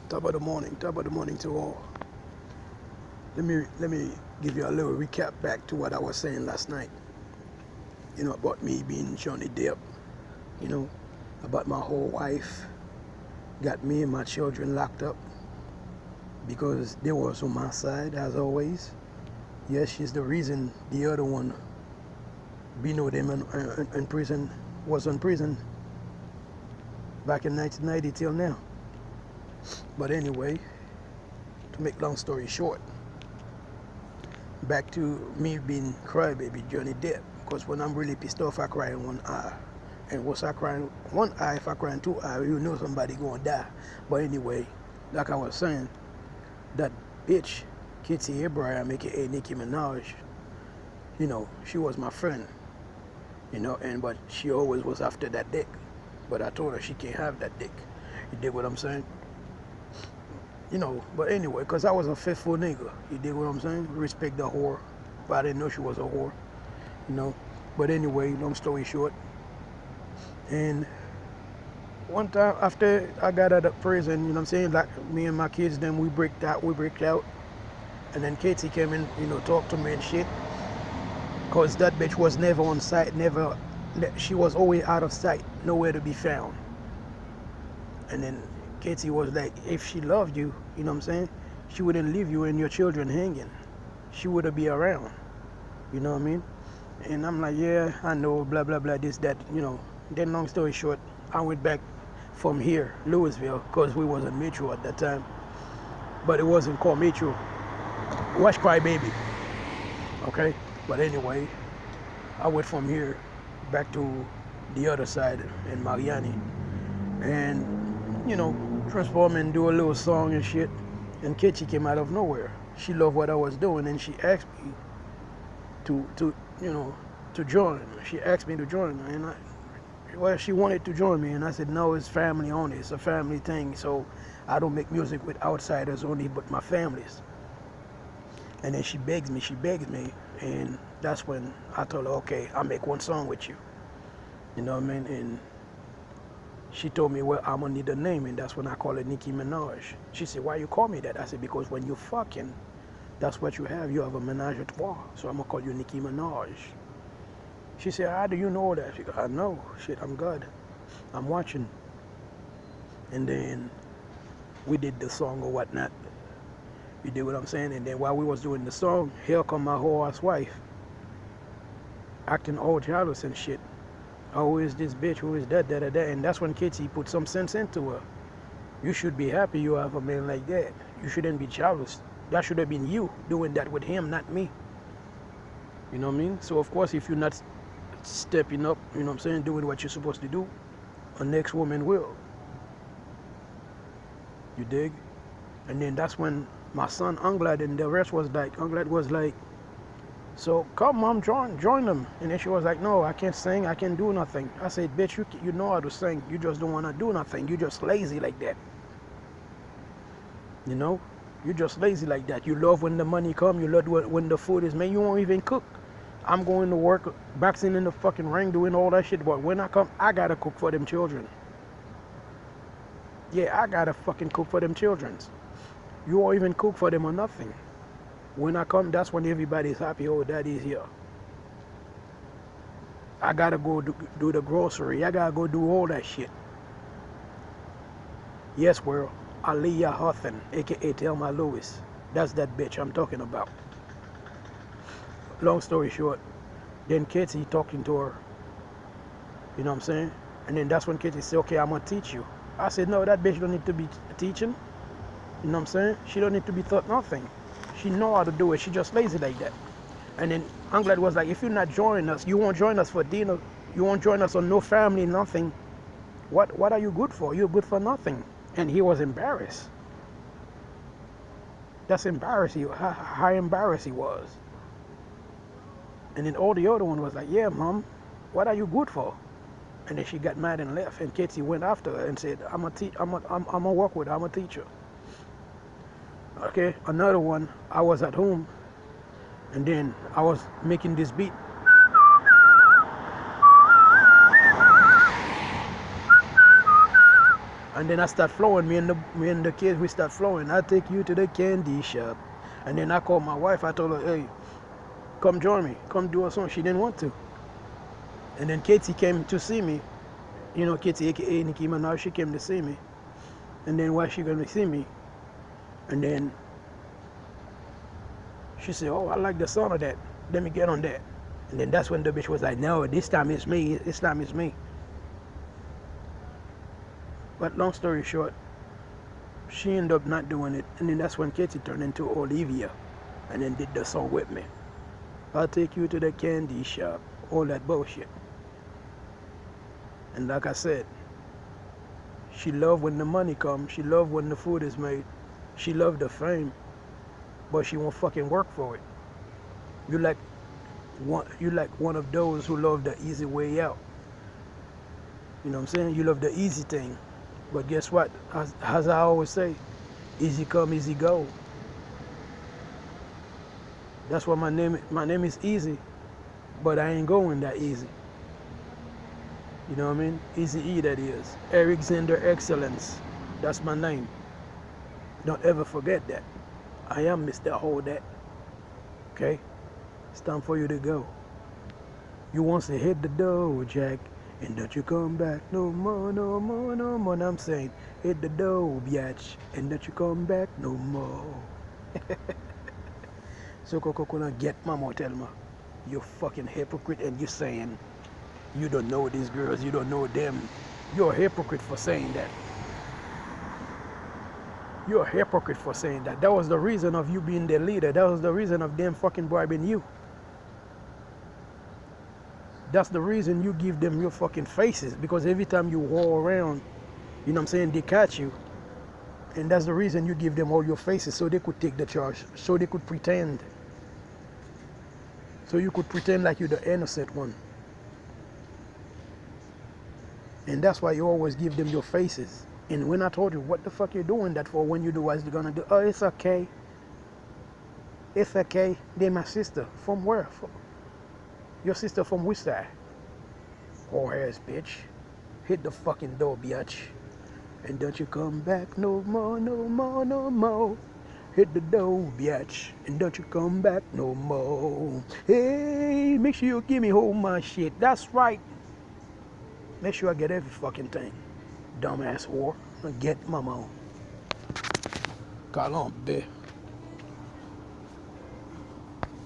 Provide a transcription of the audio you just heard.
Top of the morning to all. Let me give you a little recap back to what I was saying last night. About me being Johnny Depp. You know, about my whole wife got me and my children locked up because they was on my side as always. Yes, she's the reason the other one, Bino them in prison, was in prison back in 1990 till now. But anyway, to make long story short, back to me being crybaby Johnny Depp. Because when I'm really pissed off, I cry in one eye. And once I cry in one eye, if I cry in two eyes, you know somebody gonna die. But anyway, like I was saying, that bitch, Ketty Abraham, aka Nicki Minaj, she was my friend. But she always was after that dick. But I told her she can't have that dick. You dig what I'm saying? But anyway, because I was a faithful nigga. You dig what I'm saying? Respect the whore. But I didn't know she was a whore. But anyway, long story short. And one time after I got out of prison, like me and my kids, then we breaked out. And then Ketty came in, talked to me and shit. Because that bitch was never on sight, she was always out of sight, nowhere to be found. And then Ketty was like, if she loved you, she wouldn't leave you and your children hanging. She would be around. You know what I mean? And I'm like, yeah, I know, blah, blah, blah, this, that, Then long story short, I went back from here, Louisville, because we was in Metro at that time. But it wasn't called Metro. It was Cry Baby. Okay? But anyway, I went from here back to the other side in Mariani. And, transform and do a little song and shit. And Ketty came out of nowhere. She loved what I was doing and she asked me to join. She asked me to join. And she wanted to join me. And I said, no, it's family only. It's a family thing. So I don't make music with outsiders only, but my families. And then she begs me. And that's when I told her, okay, I'll make one song with you. You know what I mean? And she told me, well, I'm gonna need a name, and that's when I call it Nicki Minaj. She said, why you call me that? I said, because when you're fucking, that's what you have. You have a menage a trois. So I'm gonna call you Nicki Minaj. She said, how do you know that? She goes, I know. Shit, I'm good. I'm watching. And then we did the song or whatnot. You did what I'm saying? And then while we was doing the song, here come my whole ass wife, acting all jealous and shit. Oh, who is this bitch? Who is that? And that's when Ketty put some sense into her. You should be happy you have a man like that. You shouldn't be jealous. That should have been you doing that with him, not me. You know what I mean? So of course, if you're not stepping up, doing what you're supposed to do, a next woman will. You dig? And then that's when my son Anglad and the rest was like, so come mom, join them. And then she was like, no, I can't sing, I can't do nothing. I said, bitch, you know how to sing, you just don't want to do nothing. You just lazy like that. You just lazy like that. You love when the money come, you love when the food is made, you won't even cook. I'm going to work, boxing in the fucking ring, doing all that shit, but when I come, I gotta cook for them children. Yeah, I gotta fucking cook for them children. You won't even cook for them or nothing. When I come, that's when everybody's happy. Oh, daddy's here. I gotta go do the grocery. I gotta go do all that shit. Yes, world. Aaliyah Haughton, aka Thèlmas Louis. That's that bitch I'm talking about. Long story short, then Ketty talking to her. You know what I'm saying? And then that's when Ketty said, okay, I'm gonna teach you. I said, no, that bitch don't need to be teaching. You know what I'm saying? She don't need to be taught nothing. She know how to do it. She just lazy like that. And then Anglad was like, if you're not joining us, you won't join us for dinner. You won't join us on no family, nothing. What are you good for? You're good for nothing. And he was embarrassed. That's embarrassing. How embarrassed he was. And then all the other one was like, yeah, mom, what are you good for? And then she got mad and left. And Ketty went after her and said, I'm gonna work with her. I'm a teacher. Okay, another one, I was at home and then I was making this beat. And then I start flowing, me and the kids, we start flowing. I take you to the candy shop. And then I called my wife, I told her, hey, come join me, come do a song. She didn't want to. And then Ketty came to see me. You know, Ketty, aka Nicky Minaj, she came to see me. And then why she gonna see me? And then she said, oh, I like the sound of that. Let me get on that. And then that's when the bitch was like, no, this time it's me. This time it's me. But long story short, she ended up not doing it. And then that's when Ketty turned into Olivia. And then did the song with me. I'll take you to the candy shop. All that bullshit. And like I said, she loved when the money comes. She loved when the food is made. She loved the fame. But she won't fucking work for it. You like one of those who love the easy way out. You know what I'm saying? You love the easy thing. But guess what? As I always say, easy come, easy go. That's why my name is Easy, but I ain't going that easy. You know what I mean? Easy E, that is. Alexander Excellence. That's my name. Don't ever forget that. I am Mr. Hold That. Okay? It's time for you to go. You want to hit the door, Jack, and don't you come back no more, no more, no more. And I'm saying, hit the door, biatch, and don't you come back no more. So Coco get mama Thèlmas. You fucking hypocrite, and you saying you don't know these girls, you don't know them. You're a hypocrite for saying that. You're a hypocrite for saying that. That was the reason of you being their leader. That was the reason of them fucking bribing you. That's the reason you give them your fucking faces. Because every time you walk around, you know what I'm saying, they catch you. And that's the reason you give them all your faces, so they could take the charge. So they could pretend. So you could pretend like you're the innocent one. And that's why you always give them your faces. And when I told you, what the fuck you doing that for? When you do what you're gonna do? Oh, it's okay. It's okay. They're my sister. From where? Your sister from which side? Whore ass bitch. Hit the fucking door, bitch. And don't you come back no more, no more, no more. Hit the door, bitch. And don't you come back no more. Hey, make sure you give me all my shit. That's right. Make sure I get every fucking thing. Dumbass whore. Get mama. Call on, bitch.